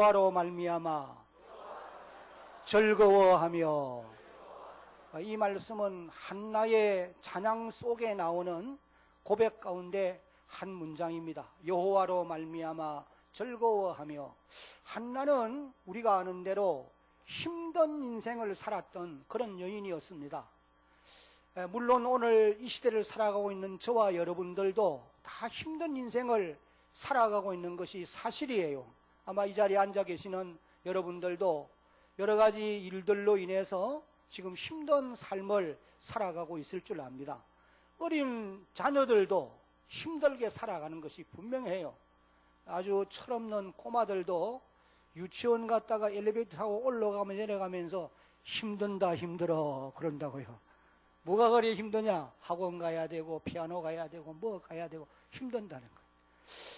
여호와로 말미암아 즐거워하며. 이 말씀은 한나의 찬양 속에 나오는 고백 가운데 한 문장입니다. 여호와로 말미암아 즐거워하며. 한나는 우리가 아는 대로 힘든 인생을 살았던 그런 여인이었습니다. 물론 오늘 이 시대를 살아가고 있는 저와 여러분들도 다 힘든 인생을 살아가고 있는 것이 사실이에요. 아마 이 자리에 앉아 계시는 여러분들도 여러 가지 일들로 인해서 지금 힘든 삶을 살아가고 있을 줄 압니다. 어린 자녀들도 힘들게 살아가는 것이 분명해요. 아주 철없는 꼬마들도 유치원 갔다가 엘리베이터 타고 올라가면 내려가면서 힘든다 힘들어 그런다고요. 뭐가 그리 힘드냐? 학원 가야 되고 피아노 가야 되고 뭐 가야 되고 힘든다는 거예요.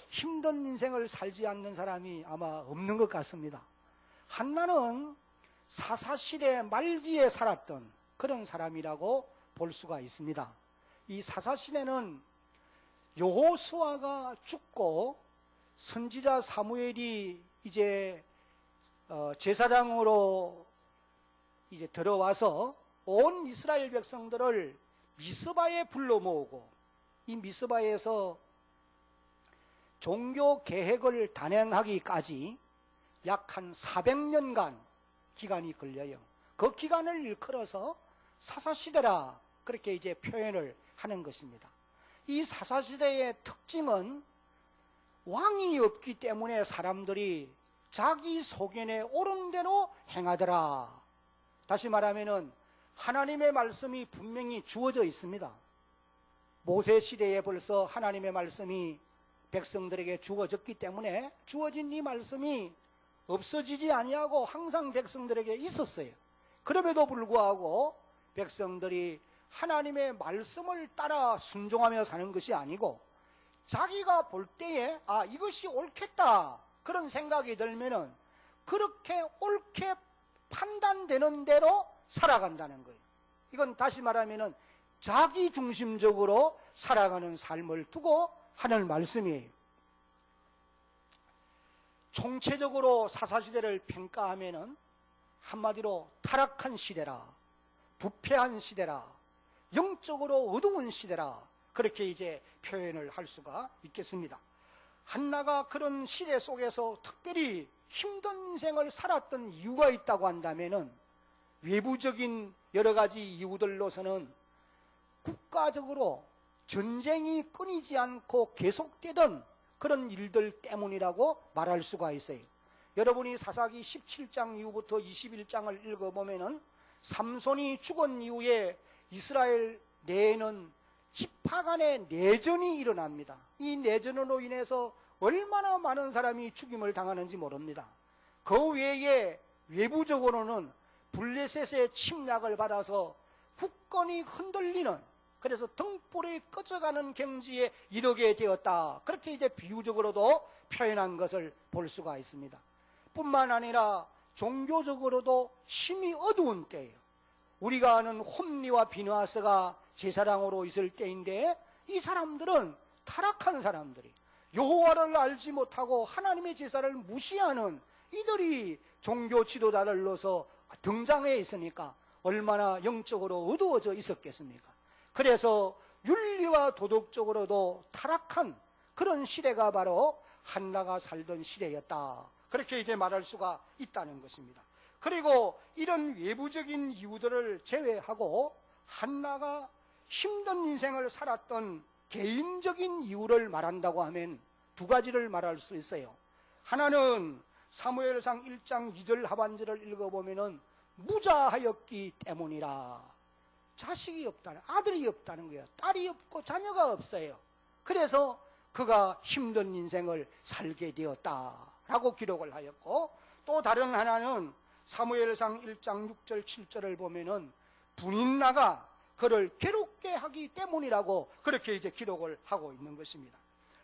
힘든 인생을 살지 않는 사람이 아마 없는 것 같습니다. 한나는 사사시대 말기에 살았던 그런 사람이라고 볼 수가 있습니다. 이 사사시대는 여호수아가 죽고 선지자 사무엘이 이제 제사장으로 이제 들어와서 온 이스라엘 백성들을 미스바에 불러 모으고 이 미스바에서 종교 계획을 단행하기까지 약 한 400년간 기간이 걸려요. 그 기간을 일컬어서 사사시대라 그렇게 이제 표현을 하는 것입니다. 이 사사시대의 특징은 왕이 없기 때문에 사람들이 자기 소견에 옳은 대로 행하더라. 다시 말하면은 하나님의 말씀이 분명히 주어져 있습니다. 모세 시대에 벌써 하나님의 말씀이 백성들에게 주어졌기 때문에 주어진 이 말씀이 없어지지 아니하고 항상 백성들에게 있었어요. 그럼에도 불구하고 백성들이 하나님의 말씀을 따라 순종하며 사는 것이 아니고 자기가 볼 때에 이것이 옳겠다 그런 생각이 들면은 그렇게 옳게 판단되는 대로 살아간다는 거예요. 이건 다시 말하면은 자기 중심적으로 살아가는 삶을 두고 하는 말씀이에요. 총체적으로 사사시대를 평가하면은 한마디로 타락한 시대라, 부패한 시대라, 영적으로 어두운 시대라 그렇게 이제 표현을 할 수가 있겠습니다. 한나가 그런 시대 속에서 특별히 힘든 인생을 살았던 이유가 있다고 한다면은 외부적인 여러 가지 이유들로서는 국가적으로 전쟁이 끊이지 않고 계속되던 그런 일들 때문이라고 말할 수가 있어요. 여러분이 사사기 17장 이후부터 21장을 읽어보면은 삼손이 죽은 이후에 이스라엘 내에는 지파 간의 내전이 일어납니다. 이 내전으로 인해서 얼마나 많은 사람이 죽임을 당하는지 모릅니다. 그 외에 외부적으로는 블레셋의 침략을 받아서 국권이 흔들리는, 그래서 등불이 꺼져가는 경지에 이르게 되었다. 그렇게 이제 비유적으로도 표현한 것을 볼 수가 있습니다. 뿐만 아니라 종교적으로도 심히 어두운 때예요. 우리가 아는 홈리와 비느하스가 제사장으로 있을 때인데 이 사람들은 타락한 사람들이 여호와를 알지 못하고 하나님의 제사를 무시하는 이들이 종교 지도자들로서 등장해 있으니까 얼마나 영적으로 어두워져 있었겠습니까? 그래서 윤리와 도덕적으로도 타락한 그런 시대가 바로 한나가 살던 시대였다. 그렇게 이제 말할 수가 있다는 것입니다. 그리고 이런 외부적인 이유들을 제외하고 한나가 힘든 인생을 살았던 개인적인 이유를 말한다고 하면 두 가지를 말할 수 있어요. 하나는 사무엘상 1장 2절 하반절을 읽어보면은 무자하였기 때문이라. 자식이 없다는, 아들이 없다는 거예요. 딸이 없고 자녀가 없어요. 그래서 그가 힘든 인생을 살게 되었다라고 기록을 하였고, 또 다른 하나는 사무엘상 1장 6절 7절을 보면은 분인나가 그를 괴롭게 하기 때문이라고 그렇게 이제 기록을 하고 있는 것입니다.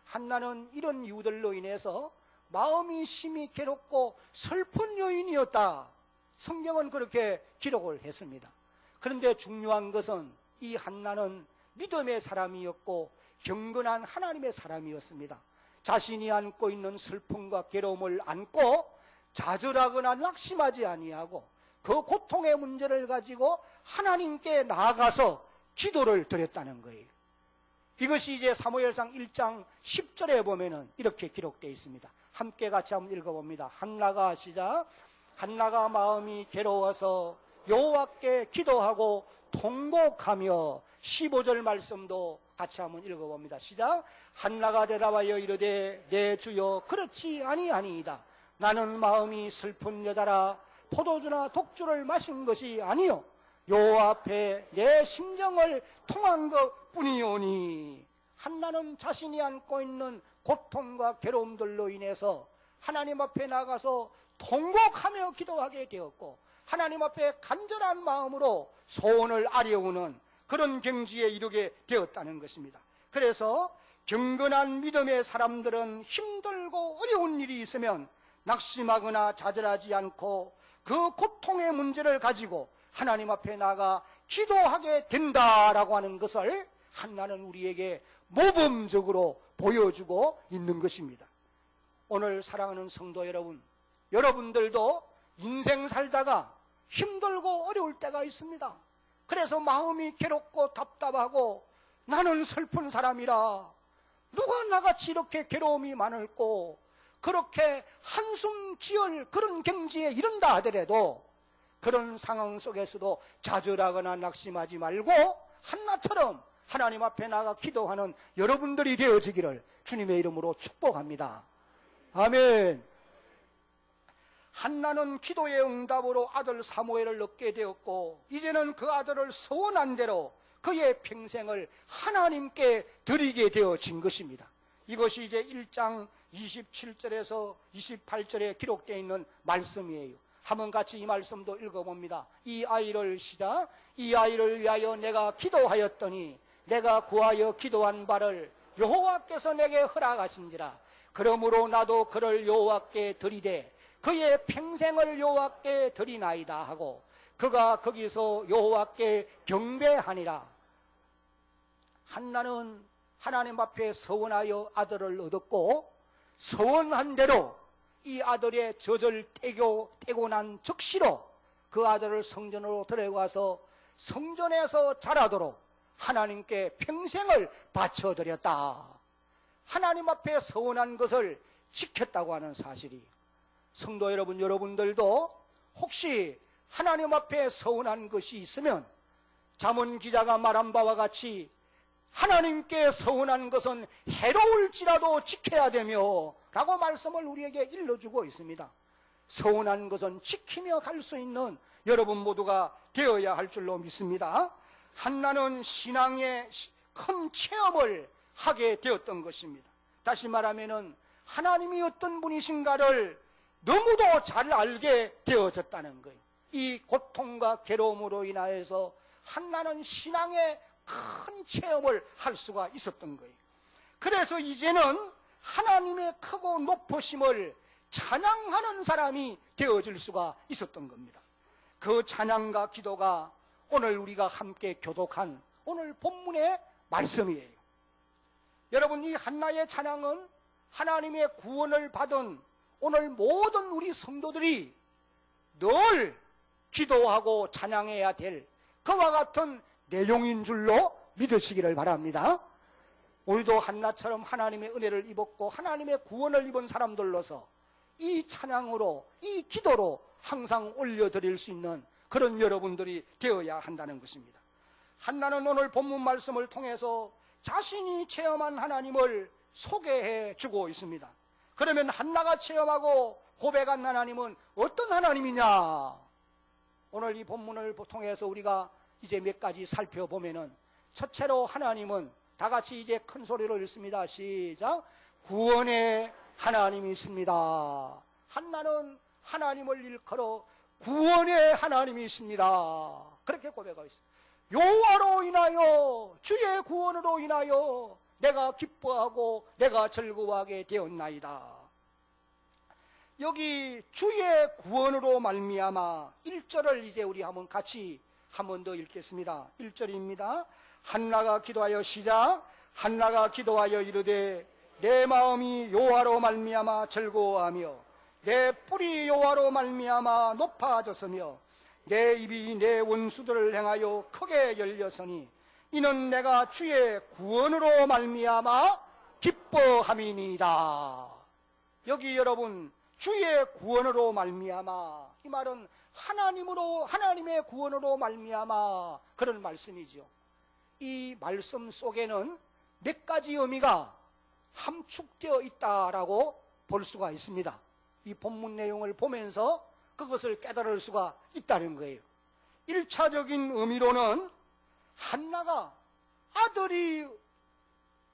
한나는 이런 이유들로 인해서 마음이 심히 괴롭고 슬픈 여인이었다. 성경은 그렇게 기록을 했습니다. 그런데 중요한 것은 이 한나는 믿음의 사람이었고 경건한 하나님의 사람이었습니다. 자신이 안고 있는 슬픔과 괴로움을 안고 좌절하거나 낙심하지 아니하고 그 고통의 문제를 가지고 하나님께 나아가서 기도를 드렸다는 거예요. 이것이 이제 사무엘상 1장 10절에 보면은 이렇게 기록되어 있습니다. 함께 같이 한번 읽어봅니다. 한나가 시작. 한나가 마음이 괴로워서 여호와께 기도하고 통곡하며 15절 말씀도 같이 한번 읽어봅니다. 시작. 한나가 대답하여 이르되 내 주여 그렇지 아니하니이다. 나는 마음이 슬픈 여자라 포도주나 독주를 마신 것이 아니요 여호와 앞에 내 심정을 통한 것뿐이오니. 한나는 자신이 안고 있는 고통과 괴로움들로 인해서 하나님 앞에 나가서 통곡하며 기도하게 되었고 하나님 앞에 간절한 마음으로 소원을 아뢰오는 그런 경지에 이르게 되었다는 것입니다. 그래서 경건한 믿음의 사람들은 힘들고 어려운 일이 있으면 낙심하거나 좌절하지 않고 그 고통의 문제를 가지고 하나님 앞에 나가 기도하게 된다라고 하는 것을 한나는 우리에게 모범적으로 보여주고 있는 것입니다. 오늘 사랑하는 성도 여러분, 여러분들도 인생 살다가 힘들고 어려울 때가 있습니다. 그래서 마음이 괴롭고 답답하고 나는 슬픈 사람이라 누가 나같이 이렇게 괴로움이 많을꼬 그렇게 한숨 지을 그런 경지에 이른다 하더라도 그런 상황 속에서도 좌절하거나 낙심하지 말고 한나처럼 하나님 앞에 나가 기도하는 여러분들이 되어지기를 주님의 이름으로 축복합니다. 아멘. 한나는 기도의 응답으로 아들 사무엘을 얻게 되었고 이제는 그 아들을 서원한 대로 그의 평생을 하나님께 드리게 되어진 것입니다. 이것이 이제 1장 27절에서 28절에 기록되어 있는 말씀이에요. 한번 같이 이 말씀도 읽어봅니다. 이 아이를 시작. 이 아이를 위하여 내가 기도하였더니 내가 구하여 기도한 바를 여호와께서 내게 허락하신지라. 그러므로 나도 그를 여호와께 드리되 그의 평생을 여호와께 드리나이다 하고 그가 거기서 여호와께 경배하니라. 한나는 하나님 앞에 서원하여 아들을 얻었고 서원한 대로 이 아들의 젖을 떼고 난 즉시로 그 아들을 성전으로 데려가서 성전에서 자라도록 하나님께 평생을 바쳐드렸다. 하나님 앞에 서원한 것을 지켰다고 하는 사실이. 성도 여러분, 여러분들도 혹시 하나님 앞에 서원한 것이 있으면 잠언 기자가 말한 바와 같이 하나님께 서원한 것은 해로울지라도 지켜야 되며 라고 말씀을 우리에게 일러주고 있습니다. 서원한 것은 지키며 갈 수 있는 여러분 모두가 되어야 할 줄로 믿습니다. 한나는 신앙의 큰 체험을 하게 되었던 것입니다. 다시 말하면 하나님이 어떤 분이신가를 너무도 잘 알게 되어졌다는 거예요. 이 고통과 괴로움으로 인하여서 한나는 신앙의 큰 체험을 할 수가 있었던 거예요. 그래서 이제는 하나님의 크고 높으심을 찬양하는 사람이 되어질 수가 있었던 겁니다. 그 찬양과 기도가 오늘 우리가 함께 교독한 오늘 본문의 말씀이에요. 여러분, 이 한나의 찬양은 하나님의 구원을 받은 오늘 모든 우리 성도들이 늘 기도하고 찬양해야 될 그와 같은 내용인 줄로 믿으시기를 바랍니다. 우리도 한나처럼 하나님의 은혜를 입었고 하나님의 구원을 입은 사람들로서 이 찬양으로, 이 기도로 항상 올려드릴 수 있는 그런 여러분들이 되어야 한다는 것입니다. 한나는 오늘 본문 말씀을 통해서 자신이 체험한 하나님을 소개해 주고 있습니다. 그러면 한나가 체험하고 고백한 하나님은 어떤 하나님이냐? 오늘 이 본문을 통해서 우리가 이제 몇 가지 살펴보면은 첫째로 하나님은 다 같이 이제 큰 소리로 읽습니다. 시작. 구원의 하나님이십니다. 한나는 하나님을 일컬어 구원의 하나님이십니다. 그렇게 고백하고 있습니다. 여호와로 인하여 주의 구원으로 인하여 내가 기뻐하고 내가 즐거워하게 되었나이다. 여기 주의 구원으로 말미암아 1절을 이제 우리 한번 같이 한 번 더 읽겠습니다. 1절입니다. 한나가 기도하여 시작. 한나가 기도하여 이르되 내 마음이 여호와로 말미암아 즐거워하며 내 뿌리 여호와로 말미암아 높아졌으며 내 입이 내 원수들을 향하여 크게 열렸으니 이는 내가 주의 구원으로 말미암아 기뻐함이니이다. 여기 여러분, 주의 구원으로 말미암아, 이 말은 하나님의 구원으로 말미암아, 그런 말씀이죠. 이 말씀 속에는 몇 가지 의미가 함축되어 있다라고 볼 수가 있습니다. 이 본문 내용을 보면서 그것을 깨달을 수가 있다는 거예요. 1차적인 의미로는 한나가 아들이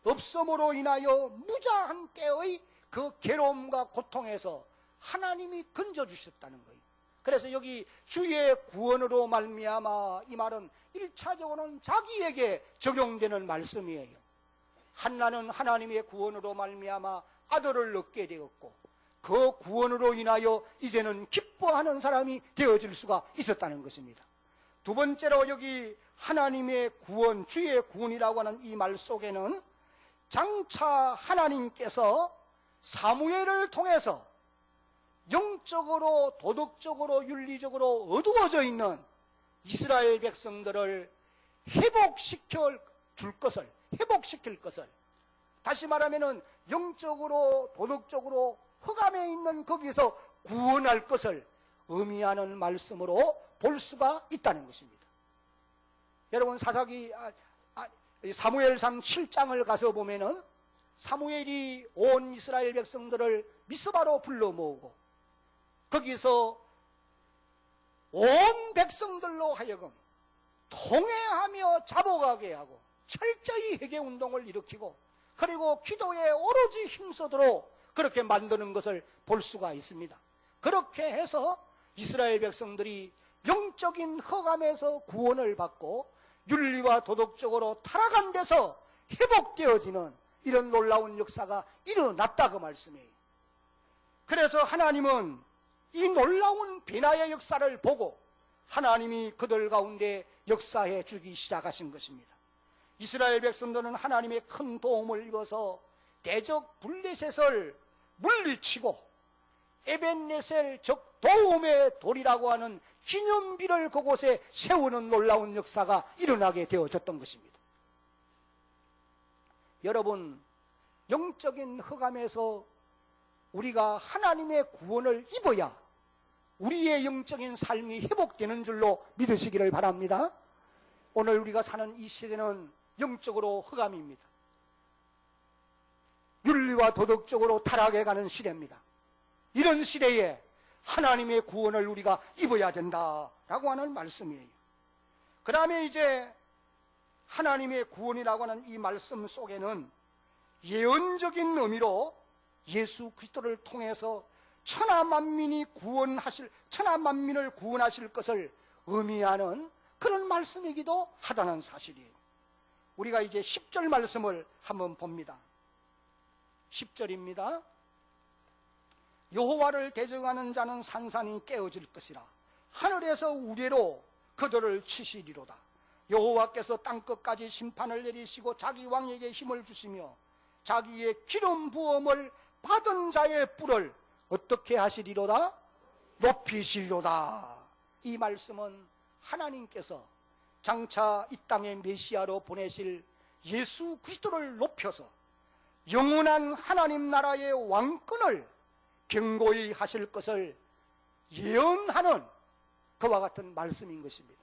없음으로 인하여 무자한 때의 그 괴로움과 고통에서 하나님이 건져주셨다는 거예요. 그래서 여기 주의 구원으로 말미암아, 이 말은 1차적으로는 자기에게 적용되는 말씀이에요. 한나는 하나님의 구원으로 말미암아 아들을 얻게 되었고 그 구원으로 인하여 이제는 기뻐하는 사람이 되어질 수가 있었다는 것입니다. 두 번째로 여기 하나님의 구원, 주의 구원이라고 하는 이 말 속에는 장차 하나님께서 사무엘을 통해서 영적으로, 도덕적으로, 윤리적으로 어두워져 있는 이스라엘 백성들을 회복시킬 것을, 다시 말하면 영적으로, 도덕적으로 흑암에 있는 거기서 구원할 것을 의미하는 말씀으로 볼 수가 있다는 것입니다. 여러분, 사무엘상 7장을 가서 보면은 사무엘이 온 이스라엘 백성들을 미스바로 불러 모으고 거기서 온 백성들로 하여금 통회하며 자복하게 하고 철저히 회개운동을 일으키고 그리고 기도에 오로지 힘써도록 그렇게 만드는 것을 볼 수가 있습니다. 그렇게 해서 이스라엘 백성들이 영적인 흑암에서 구원을 받고 윤리와 도덕적으로 타락한 데서 회복되어지는 이런 놀라운 역사가 일어났다고 말씀해요. 그래서 하나님은 이 놀라운 변화의 역사를 보고 하나님이 그들 가운데 역사해 주기 시작하신 것입니다. 이스라엘 백성들은 하나님의 큰 도움을 입어서 대적 블레셋을 물리치고 에벤네셀 즉 도움의 돌이라고 하는 기념비를 그곳에 세우는 놀라운 역사가 일어나게 되어졌던 것입니다. 여러분, 영적인 흑암에서 우리가 하나님의 구원을 입어야 우리의 영적인 삶이 회복되는 줄로 믿으시기를 바랍니다. 오늘 우리가 사는 이 시대는 영적으로 흑암입니다. 윤리와 도덕적으로 타락해가는 시대입니다. 이런 시대에 하나님의 구원을 우리가 입어야 된다라고 하는 말씀이에요. 그 다음에 이제 하나님의 구원이라고 하는 이 말씀 속에는 예언적인 의미로 예수 그리스도를 통해서 천하 만민을 구원하실 것을 의미하는 그런 말씀이기도 하다는 사실이에요. 우리가 이제 10절 말씀을 한번 봅니다. 10절입니다. 여호와를 대적하는 자는 산산이 깨어질 것이라. 하늘에서 우레로 그들을 치시리로다. 여호와께서 땅끝까지 심판을 내리시고 자기 왕에게 힘을 주시며 자기의 기름 부음을 받은 자의 뿔을 어떻게 하시리로다? 높이시리로다. 이 말씀은 하나님께서 장차 이 땅의 메시아로 보내실 예수 그리스도를 높여서 영원한 하나님 나라의 왕권을 경고히 하실 것을 예언하는 그와 같은 말씀인 것입니다.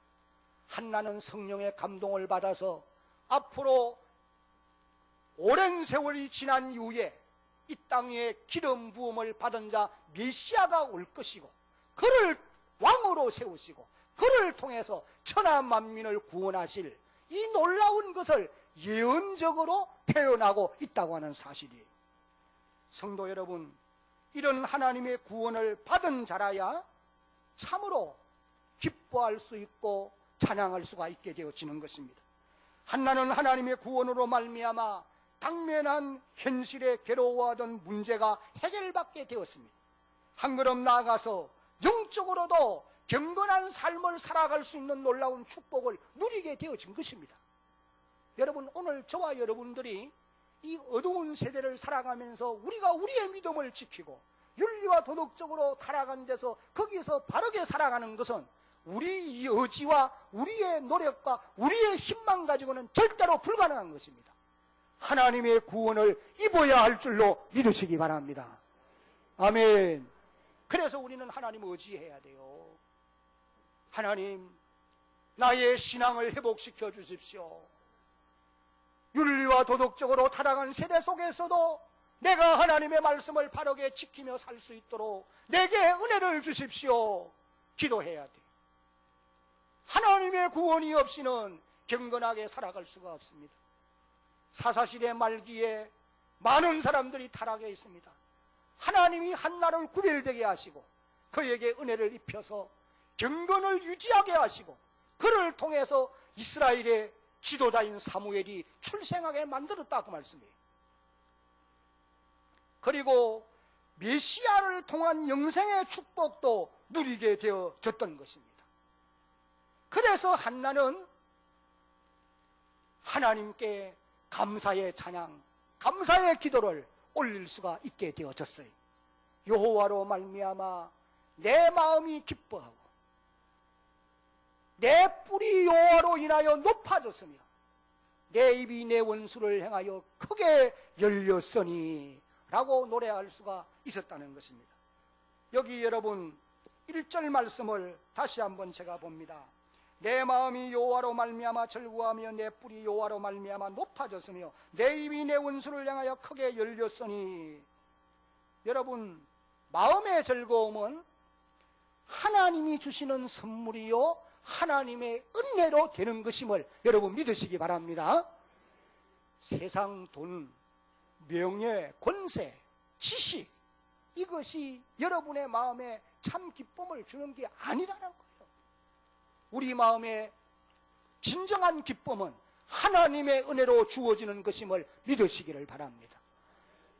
한나는 성령의 감동을 받아서 앞으로 오랜 세월이 지난 이후에 이 땅에 기름 부음을 받은 자 메시아가 올 것이고 그를 왕으로 세우시고 그를 통해서 천하 만민을 구원하실 이 놀라운 것을 예언적으로 표현하고 있다고 하는 사실이에요. 성도 여러분, 이런 하나님의 구원을 받은 자라야 참으로 기뻐할 수 있고 찬양할 수가 있게 되어지는 것입니다. 한나는 하나님의 구원으로 말미암아 당면한 현실에 괴로워하던 문제가 해결받게 되었습니다. 한 걸음 나아가서 영적으로도 경건한 삶을 살아갈 수 있는 놀라운 축복을 누리게 되어진 것입니다. 여러분, 오늘 저와 여러분들이 이 어두운 세대를 살아가면서 우리가 우리의 믿음을 지키고 윤리와 도덕적으로 타락한 데서 거기서 바르게 살아가는 것은 우리 의지와 우리의 노력과 우리의 힘만 가지고는 절대로 불가능한 것입니다. 하나님의 구원을 입어야 할 줄로 믿으시기 바랍니다. 아멘. 그래서 우리는 하나님 의지해야 돼요. 하나님, 나의 신앙을 회복시켜 주십시오. 윤리와 도덕적으로 타락한 세대 속에서도 내가 하나님의 말씀을 바르게 지키며 살 수 있도록 내게 은혜를 주십시오. 기도해야 돼. 하나님의 구원이 없이는 경건하게 살아갈 수가 없습니다. 사사시대 말기에 많은 사람들이 타락해 있습니다. 하나님이 한나를 구별되게 하시고 그에게 은혜를 입혀서 경건을 유지하게 하시고 그를 통해서 이스라엘의 지도자인 사무엘이 출생하게 만들었다고 말씀해요. 그리고 메시아를 통한 영생의 축복도 누리게 되어졌던 것입니다. 그래서 한나는 하나님께 감사의 찬양, 감사의 기도를 올릴 수가 있게 되어졌어요. 여호와로 말미암아 내 마음이 기뻐하고 내 뿔이 여호와로 인하여 높아졌으며 내 입이 내 원수를 향하여 크게 열렸으니 라고 노래할 수가 있었다는 것입니다. 여기 여러분 1절 말씀을 다시 한번 제가 봅니다. 내 마음이 여호와로 말미암아 즐거워하며 내 뿔이 여호와로 말미암아 높아졌으며 내 입이 내 원수를 향하여 크게 열렸으니. 여러분, 마음의 즐거움은 하나님이 주시는 선물이요 하나님의 은혜로 되는 것임을 여러분 믿으시기 바랍니다. 세상 돈, 명예, 권세, 지식, 이것이 여러분의 마음에 참 기쁨을 주는 게 아니라는 거예요. 우리 마음에 진정한 기쁨은 하나님의 은혜로 주어지는 것임을 믿으시기를 바랍니다.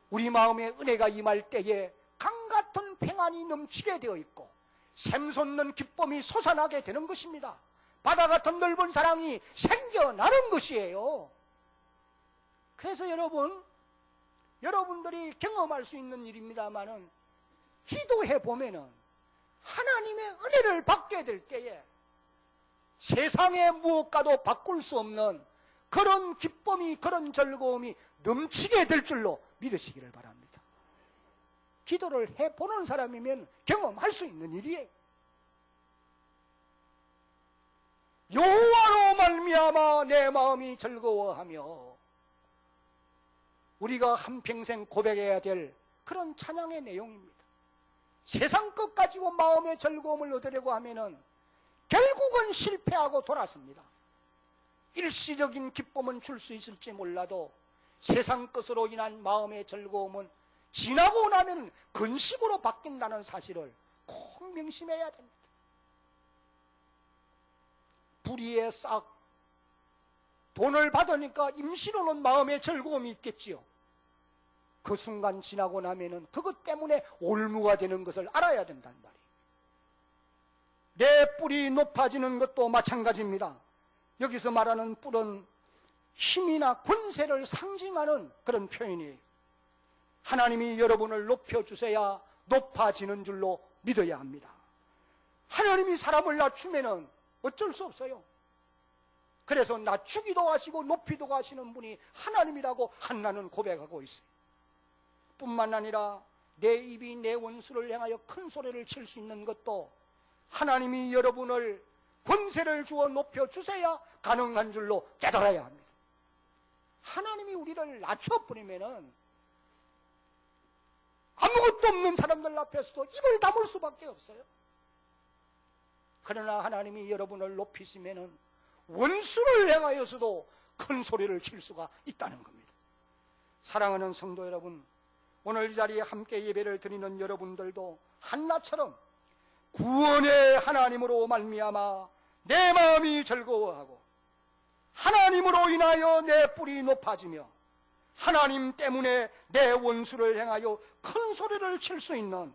우리 마음에 은혜가 임할 때에 강같은 평안이 넘치게 되어 있고 샘솟는 기쁨이 솟아나게 되는 것입니다. 바다 같은 넓은 사랑이 생겨나는 것이에요. 그래서 여러분들이 경험할 수 있는 일입니다마는 기도해 보면은 하나님의 은혜를 받게 될 때에 세상의 무엇과도 바꿀 수 없는 그런 기쁨이, 그런 즐거움이 넘치게 될 줄로 믿으시기를 바랍니다. 기도를 해보는 사람이면 경험할 수 있는 일이에요. 여호와로 말미암아 내 마음이 즐거워하며, 우리가 한평생 고백해야 될 그런 찬양의 내용입니다. 세상 것 가지고 마음의 즐거움을 얻으려고 하면은 결국은 실패하고 돌아섭니다. 일시적인 기쁨은 줄 수 있을지 몰라도 세상 것으로 인한 마음의 즐거움은 지나고 나면 근심으로 바뀐다는 사실을 꼭 명심해야 됩니다. 불의의 싹, 돈을 받으니까 임시로는 마음의 즐거움이 있겠지요. 그 순간 지나고 나면은 그것 때문에 올무가 되는 것을 알아야 된단 말이에요. 내 뿔이 높아지는 것도 마찬가지입니다. 여기서 말하는 뿔은 힘이나 권세를 상징하는 그런 표현이에요. 하나님이 여러분을 높여주셔야 높아지는 줄로 믿어야 합니다. 하나님이 사람을 낮추면은 어쩔 수 없어요. 그래서 낮추기도 하시고 높이도 하시는 분이 하나님이라고 한나는 고백하고 있어요. 뿐만 아니라 내 입이 내 원수를 향하여 큰 소리를 칠 수 있는 것도 하나님이 여러분을 권세를 주어 높여주셔야 가능한 줄로 깨달아야 합니다. 하나님이 우리를 낮춰버리면은 아무것도 없는 사람들 앞에서도 입을 다물 수밖에 없어요. 그러나 하나님이 여러분을 높이시면은 원수를 향하여서도 큰 소리를 칠 수가 있다는 겁니다. 사랑하는 성도 여러분, 오늘 이 자리에 함께 예배를 드리는 여러분들도 한나처럼 구원의 하나님으로 말미암아 내 마음이 즐거워하고 하나님으로 인하여 내 뿔이 높아지며 하나님 때문에 내 원수를 향하여 큰 소리를 칠 수 있는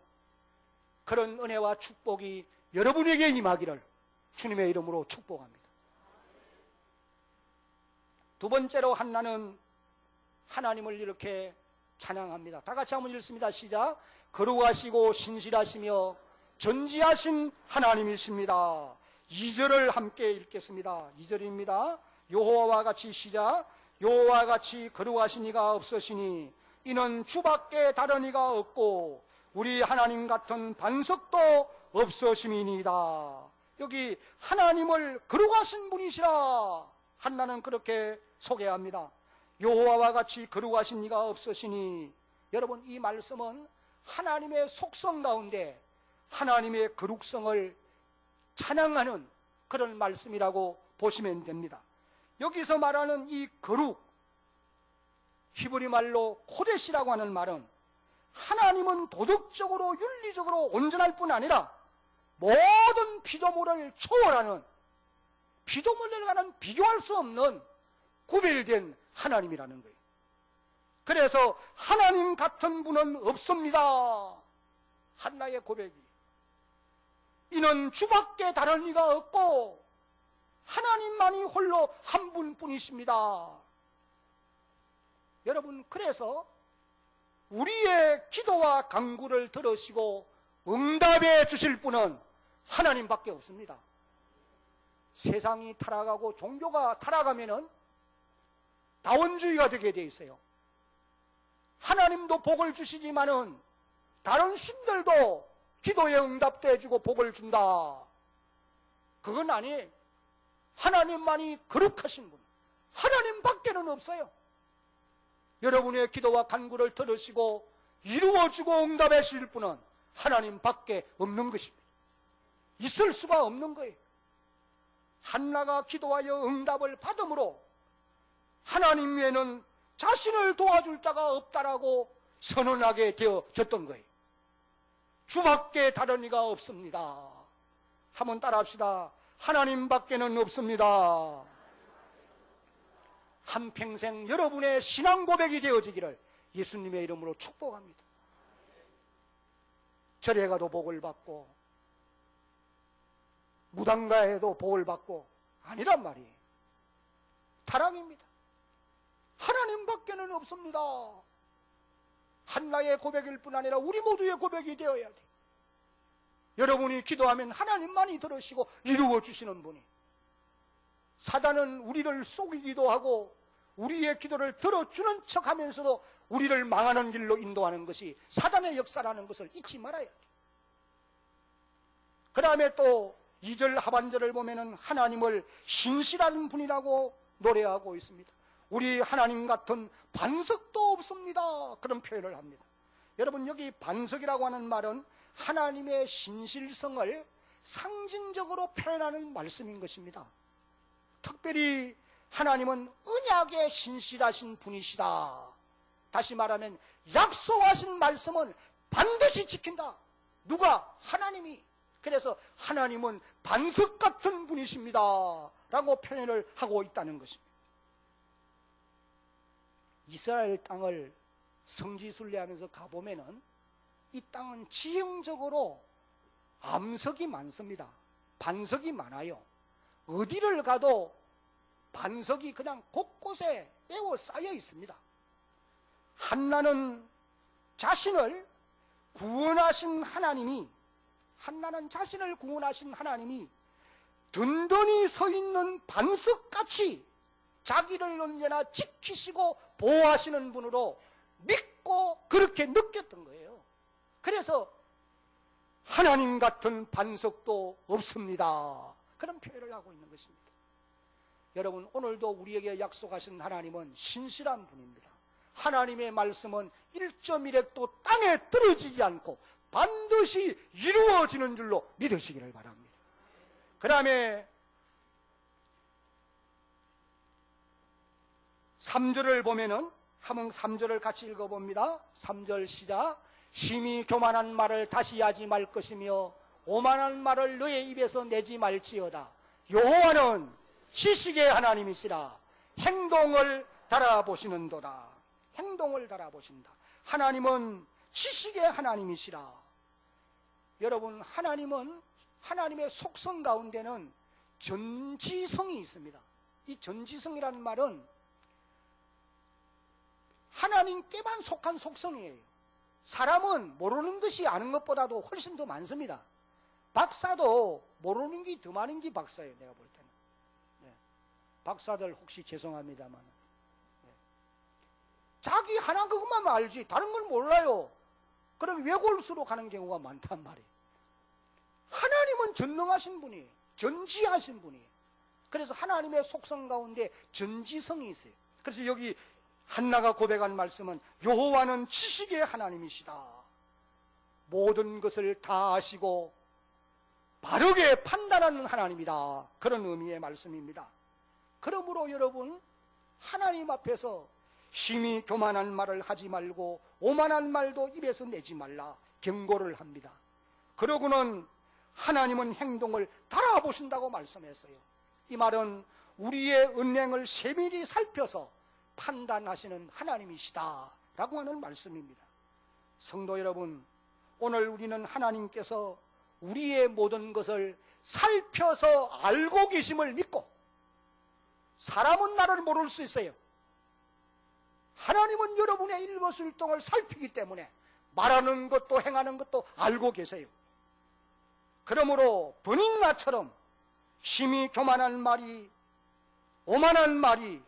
그런 은혜와 축복이 여러분에게 임하기를 주님의 이름으로 축복합니다. 두 번째로 한나는 하나님을 이렇게 찬양합니다. 다 같이 한번 읽습니다. 시작. 거룩하시고 신실하시며 전지하신 하나님이십니다. 2절을 함께 읽겠습니다. 2절입니다. 여호와와 같이 시작. 여호와와 같이 거룩하신 이가 없으시니 이는 주밖에 다른 이가 없고 우리 하나님 같은 반석도 없으심이니이다. 여기 하나님을 거룩하신 분이시라 한나는 그렇게 소개합니다. 여호와와 같이 거룩하신 이가 없으시니, 여러분 이 말씀은 하나님의 속성 가운데 하나님의 거룩성을 찬양하는 그런 말씀이라고 보시면 됩니다. 여기서 말하는 이 거룩, 히브리 말로 코데시라고 하는 말은 하나님은 도덕적으로 윤리적으로 온전할 뿐 아니라 모든 피조물을 초월하는, 피조물들과는 비교할 수 없는 구별된 하나님이라는 거예요. 그래서 하나님 같은 분은 없습니다. 한나의 고백이, 이는 주밖에 다른 이가 없고 하나님만이 홀로 한 분뿐이십니다. 여러분, 그래서 우리의 기도와 간구를 들으시고 응답해 주실 분은 하나님밖에 없습니다. 세상이 타락하고 종교가 타락하면은 다원주의가 되게 돼 있어요. 하나님도 복을 주시지만은 다른 신들도 기도에 응답도 해주고 복을 준다. 그건 아니에요. 하나님만이 거룩하신 분, 하나님밖에는 없어요. 여러분의 기도와 간구를 들으시고 이루어주고 응답해 주실 분은 하나님밖에 없는 것입니다. 있을 수가 없는 거예요. 한나가 기도하여 응답을 받음으로 하나님 외에는 자신을 도와줄 자가 없다라고 선언하게 되어졌던 거예요. 주밖에 다른 이가 없습니다. 한번 따라합시다. 하나님밖에는 없습니다. 한평생 여러분의 신앙 고백이 되어지기를 예수님의 이름으로 축복합니다. 절에 가도 복을 받고 무당가에도 복을 받고 아니란 말이에요. 타락입니다. 하나님밖에는 없습니다. 한나의 고백일 뿐 아니라 우리 모두의 고백이 되어야 돼. 여러분이 기도하면 하나님만이 들으시고 이루어 주시는 분이, 사단은 우리를 속이기도 하고 우리의 기도를 들어주는 척하면서도 우리를 망하는 길로 인도하는 것이 사단의 역사라는 것을 잊지 말아야 돼. 그 다음에 또 2절 하반절을 보면은 하나님을 신실한 분이라고 노래하고 있습니다. 우리 하나님 같은 반석도 없습니다. 그런 표현을 합니다. 여러분, 여기 반석이라고 하는 말은 하나님의 신실성을 상징적으로 표현하는 말씀인 것입니다. 특별히 하나님은 언약에 신실하신 분이시다. 다시 말하면 약속하신 말씀은 반드시 지킨다. 누가? 하나님이. 그래서 하나님은 반석 같은 분이십니다 라고 표현을 하고 있다는 것입니다. 이스라엘 땅을 성지순례하면서 가보면은 이 땅은 지형적으로 암석이 많습니다. 반석이 많아요. 어디를 가도 반석이 그냥 곳곳에 에워싸여 있습니다. 한나는 자신을 구원하신 하나님이, 한나는 자신을 구원하신 하나님이 든든히 서 있는 반석같이 자기를 언제나 지키시고 보호하시는 분으로 믿고 그렇게 느꼈던 거예요. 그래서 하나님 같은 반석도 없습니다. 그런 표현을 하고 있는 것입니다. 여러분, 오늘도 우리에게 약속하신 하나님은 신실한 분입니다. 하나님의 말씀은 1.1획도 땅에 떨어지지 않고 반드시 이루어지는 줄로 믿으시기를 바랍니다. 그 다음에 3절을 보면은, 한번 3절을 같이 읽어봅니다. 3절 시작. 심히 교만한 말을 다시 하지 말 것이며 오만한 말을 너의 입에서 내지 말지어다. 여호와는 지식의 하나님이시라. 행동을 달아보시는도다. 행동을 달아보신다. 하나님은 지식의 하나님이시라. 여러분, 하나님은, 하나님의 속성 가운데는 전지성이 있습니다. 이 전지성이라는 말은 하나님께만 속한 속성이에요. 사람은 모르는 것이 아는 것보다도 훨씬 더 많습니다. 박사도 모르는 게 더 많은 게 박사예요, 내가 볼 때는. 네. 박사들 혹시 죄송합니다만. 네. 자기 하나 그것만 알지 다른 걸 몰라요. 그럼 외골수로 가는 경우가 많단 말이에요. 하나님은 전능하신 분이, 전지하신 분이. 그래서 하나님의 속성 가운데 전지성이 있어요. 그래서 여기 한나가 고백한 말씀은 여호와는 지식의 하나님이시다. 모든 것을 다 아시고 바르게 판단하는 하나님이다. 그런 의미의 말씀입니다. 그러므로 여러분, 하나님 앞에서 심히 교만한 말을 하지 말고 오만한 말도 입에서 내지 말라 경고를 합니다. 그러고는 하나님은 행동을 달아보신다고 말씀했어요. 이 말은 우리의 은행을 세밀히 살펴서 판단하시는 하나님이시다 라고 하는 말씀입니다. 성도 여러분, 오늘 우리는 하나님께서 우리의 모든 것을 살펴서 알고 계심을 믿고, 사람은 나를 모를 수 있어요. 하나님은 여러분의 일거수일투족을 살피기 때문에 말하는 것도 행하는 것도 알고 계세요. 그러므로 번인나처럼 심히 교만한 말이, 오만한 말이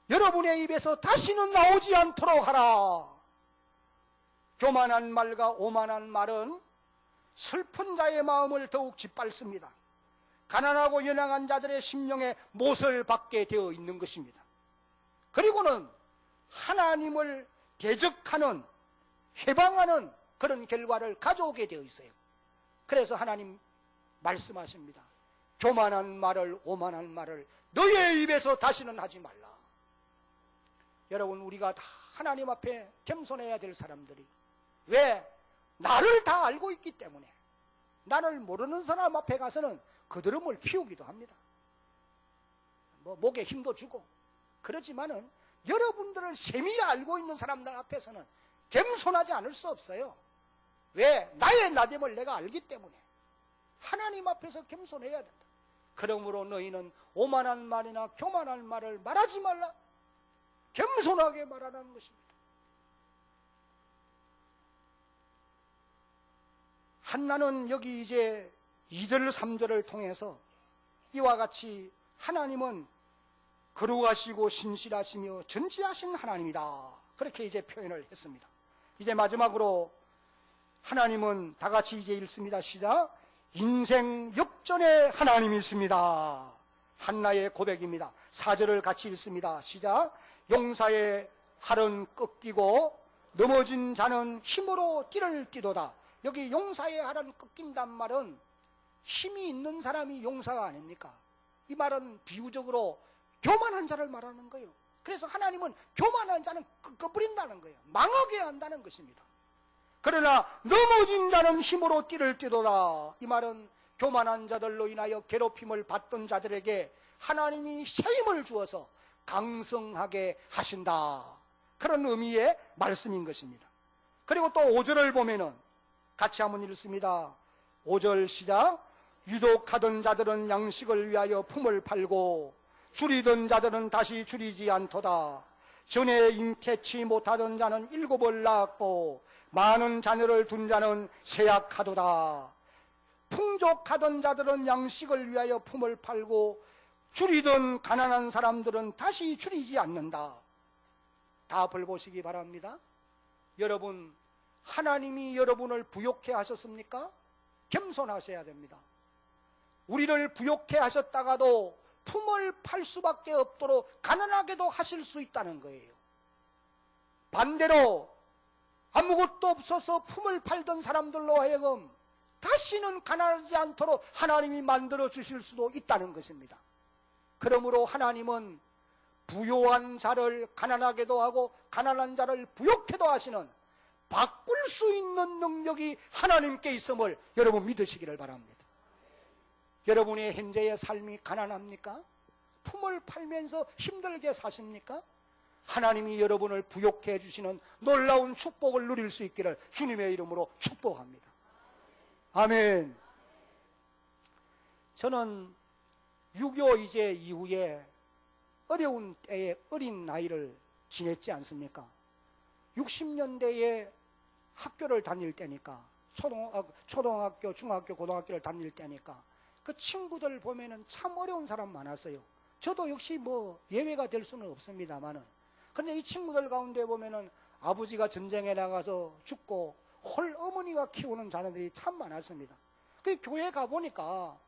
여러분의 입에서 다시는 나오지 않도록 하라. 교만한 말과 오만한 말은 슬픈 자의 마음을 더욱 짓밟습니다. 가난하고 연약한 자들의 심령에 못을 받게 되어 있는 것입니다. 그리고는 하나님을 대적하는, 해방하는 그런 결과를 가져오게 되어 있어요. 그래서 하나님 말씀하십니다. 교만한 말을, 오만한 말을 너의 입에서 다시는 하지 말라. 여러분, 우리가 다 하나님 앞에 겸손해야 될 사람들이, 왜? 나를 다 알고 있기 때문에. 나를 모르는 사람 앞에 가서는 그드름을 피우기도 합니다. 목에 힘도 주고 그러지만은 여러분들을 세밀히 알고 있는 사람들 앞에서는 겸손하지 않을 수 없어요. 왜? 나의 나됨을 내가 알기 때문에. 하나님 앞에서 겸손해야 된다. 그러므로 너희는 오만한 말이나 교만한 말을 말하지 말라. 겸손하게 말하라는 것입니다. 한나는 여기 이제 2절 3절을 통해서 이와 같이 하나님은 거룩하시고 신실하시며 전지하신 하나님이다, 그렇게 이제 표현을 했습니다. 이제 마지막으로 하나님은 다 같이 이제 읽습니다. 시작. 인생 역전의 하나님이십니다. 한나의 고백입니다. 4절을 같이 읽습니다. 시작. 용사의 활은 꺾이고 넘어진 자는 힘으로 띠를 띠도다. 여기 용사의 활은 꺾인단 말은 힘이 있는 사람이 용사가 아닙니까? 이 말은 비유적으로 교만한 자를 말하는 거예요. 그래서 하나님은 교만한 자는 꺾어버린다는 거예요. 망하게 한다는 것입니다. 그러나 넘어진 자는 힘으로 띠를 띠도다. 이 말은 교만한 자들로 인하여 괴롭힘을 받던 자들에게 하나님이 새 힘을 주어서 강성하게 하신다, 그런 의미의 말씀인 것입니다. 그리고 또 5절을 보면은 같이 한번 읽습니다. 5절 시작. 유족하던 자들은 양식을 위하여 품을 팔고 줄이던 자들은 다시 줄이지 않도다. 전에 잉태치 못하던 자는 7을 낳았고 많은 자녀를 둔 자는 세약하도다. 풍족하던 자들은 양식을 위하여 품을 팔고 줄이던 가난한 사람들은 다시 줄이지 않는다. 답을 보시기 바랍니다. 여러분, 하나님이 여러분을 부욕해 하셨습니까? 겸손하셔야 됩니다. 우리를 부욕해 하셨다가도 품을 팔 수밖에 없도록 가난하게도 하실 수 있다는 거예요. 반대로 아무것도 없어서 품을 팔던 사람들로 하여금 다시는 가난하지 않도록 하나님이 만들어 주실 수도 있다는 것입니다. 그러므로 하나님은 부요한 자를 가난하게도 하고 가난한 자를 부욕해도 하시는 바꿀 수 있는 능력이 하나님께 있음을 여러분 믿으시기를 바랍니다. 여러분의 현재의 삶이 가난합니까? 품을 팔면서 힘들게 사십니까? 하나님이 여러분을 부욕해 주시는 놀라운 축복을 누릴 수 있기를 주님의 이름으로 축복합니다. 아멘. 저는 6.25 이제 이후에 어려운 때에 어린 나이를 지냈지 않습니까? 60년대에 학교를 다닐 때니까, 초등학교, 중학교, 고등학교를 다닐 때니까 그 친구들 보면은 참 어려운 사람 많았어요. 저도 역시 뭐 예외가 될 수는 없습니다만은. 그런데 이 친구들 가운데 보면은 아버지가 전쟁에 나가서 죽고 홀 어머니가 키우는 자녀들이 참 많았습니다. 그 교회 가보니까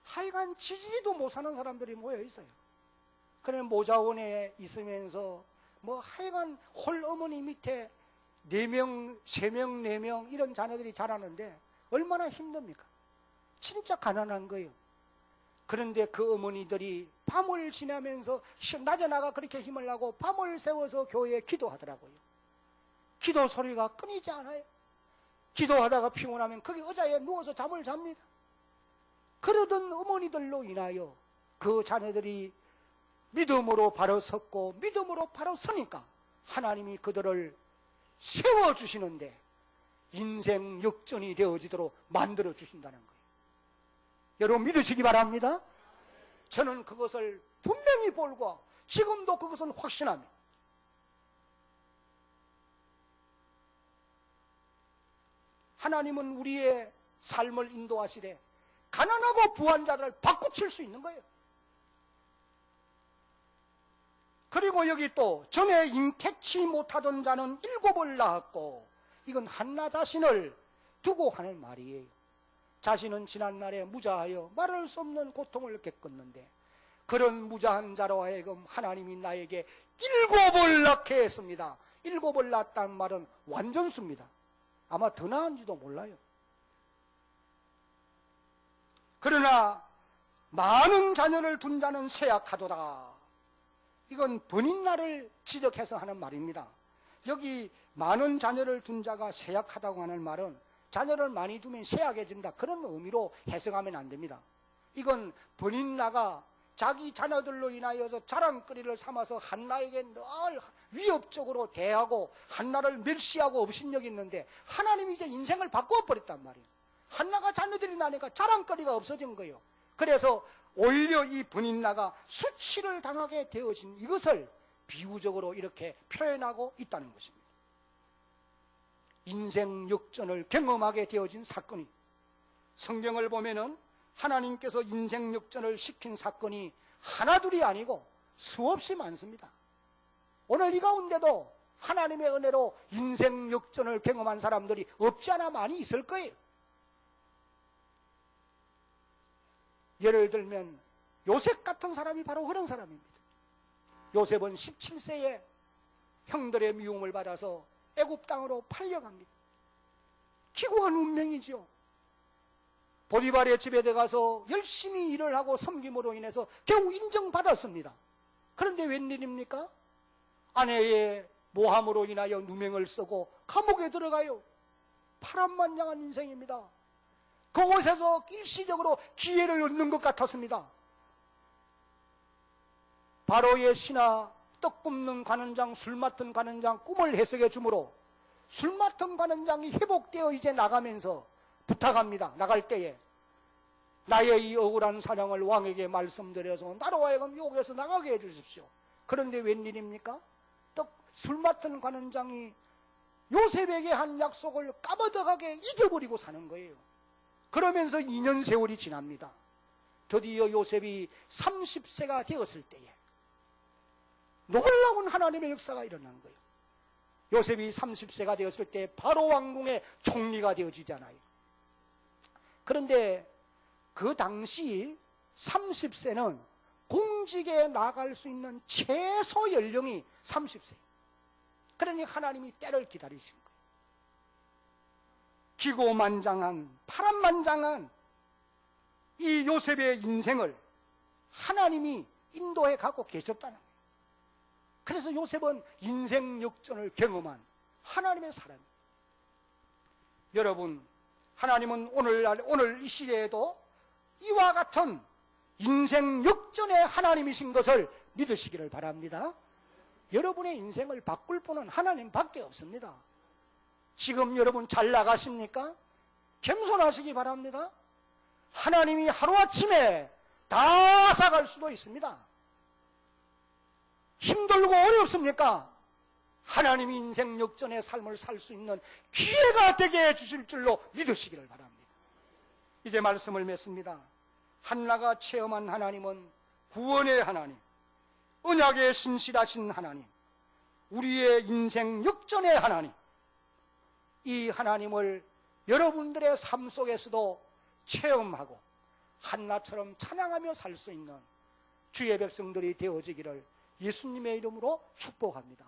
하여간 지지도 못 사는 사람들이 모여 있어요. 그래 모자원에 있으면서 뭐 하여간 홀 어머니 밑에 4명, 3명, 4명 이런 자녀들이 자라는데 얼마나 힘듭니까? 진짜 가난한 거예요. 그런데 그 어머니들이 밤을 지나면서 낮에 나가 그렇게 힘을 나고 밤을 새워서 교회에 기도하더라고요. 기도 소리가 끊이지 않아요. 기도하다가 피곤하면 거기 의자에 누워서 잠을 잡니다. 그러던 어머니들로 인하여 그 자녀들이 믿음으로 바로 섰고 믿음으로 바로 서니까 하나님이 그들을 세워주시는데 인생 역전이 되어지도록 만들어주신다는 거예요. 여러분 믿으시기 바랍니다. 저는 그것을 분명히 볼고 지금도 그것을 확신합니다. 하나님은 우리의 삶을 인도하시되 가난하고 부한 자들을 바꾸칠 수 있는 거예요. 그리고 여기 또 전에 잉태치 못하던 자는 7을 낳았고, 이건 한나 자신을 두고 하는 말이에요. 자신은 지난날에 무자하여 말할 수 없는 고통을 겪었는데 그런 무자한 자로 하여금 하나님이 나에게 7을 낳게 했습니다. 7을 낳았다는 말은 완전수입니다. 아마 더 나은지도 몰라요. 그러나 많은 자녀를 둔 자는 쇠약하도다. 이건 번인날을 지적해서 하는 말입니다. 여기 많은 자녀를 둔 자가 쇠약하다고 하는 말은 자녀를 많이 두면 쇠약해진다, 그런 의미로 해석하면 안 됩니다. 이건 번인나가 자기 자녀들로 인하여서 자랑거리를 삼아서 한나에게 늘 위협적으로 대하고 한나를 멸시하고 업신여겼는데 하나님이 이제 인생을 바꿔버렸단 말이에요. 한나가 자녀들이 나니까 자랑거리가 없어진 거예요. 그래서 오히려 이 번인나가 수치를 당하게 되어진 이것을 비유적으로 이렇게 표현하고 있다는 것입니다. 인생 역전을 경험하게 되어진 사건이, 성경을 보면은 하나님께서 인생 역전을 시킨 사건이 하나둘이 아니고 수없이 많습니다. 오늘 이 가운데도 하나님의 은혜로 인생 역전을 경험한 사람들이 없지 않아 많이 있을 거예요. 예를 들면 요셉 같은 사람이 바로 그런 사람입니다. 요셉은 17세에 형들의 미움을 받아서 애굽 땅으로 팔려갑니다. 기구한 운명이죠. 보디발의 집에 들어가서 열심히 일을 하고 섬김으로 인해서 겨우 인정받았습니다. 그런데 웬일입니까? 아내의 모함으로 인하여 누명을 쓰고 감옥에 들어가요. 파란만장한 인생입니다. 그곳에서 일시적으로 기회를 얻는 것 같았습니다. 바로의 신하, 떡 굽는 관원장, 술 맡은 관원장 꿈을 해석해 주므로 술 맡은 관원장이 회복되어 이제 나가면서 부탁합니다. 나갈 때에 나의 이 억울한 사정을 왕에게 말씀드려서 나로 하여금 여기에서 나가게 해 주십시오. 그런데 웬일입니까? 술 맡은 관원장이 요셉에게 한 약속을 까마득하게 잊어버리고 사는 거예요. 그러면서 2년 세월이 지납니다. 드디어 요셉이 30세가 되었을 때에 놀라운 하나님의 역사가 일어난 거예요. 요셉이 30세가 되었을 때 바로 왕궁의 총리가 되어지잖아요. 그런데 그 당시 30세는 공직에 나갈 수 있는 최소 연령이 30세. 그러니 하나님이 때를 기다리신 거예요. 기고만장한, 파란만장한 이 요셉의 인생을 하나님이 인도해 가고 계셨다는 거예요. 그래서 요셉은 인생 역전을 경험한 하나님의 사람입니다. 여러분, 하나님은 오늘 이 시대에도 이와 같은 인생 역전의 하나님이신 것을 믿으시기를 바랍니다. 여러분의 인생을 바꿀 분은 하나님밖에 없습니다. 지금 여러분 잘 나가십니까? 겸손하시기 바랍니다. 하나님이 하루아침에 다 앗아갈 수도 있습니다. 힘들고 어렵습니까? 하나님이 인생 역전의 삶을 살 수 있는 기회가 되게 해주실 줄로 믿으시기를 바랍니다. 이제 말씀을 맺습니다. 한나가 체험한 하나님은 구원의 하나님, 언약의 신실하신 하나님, 우리의 인생 역전의 하나님, 이 하나님을 여러분들의 삶 속에서도 체험하고 한나처럼 찬양하며 살 수 있는 주의 백성들이 되어지기를 예수님의 이름으로 축복합니다.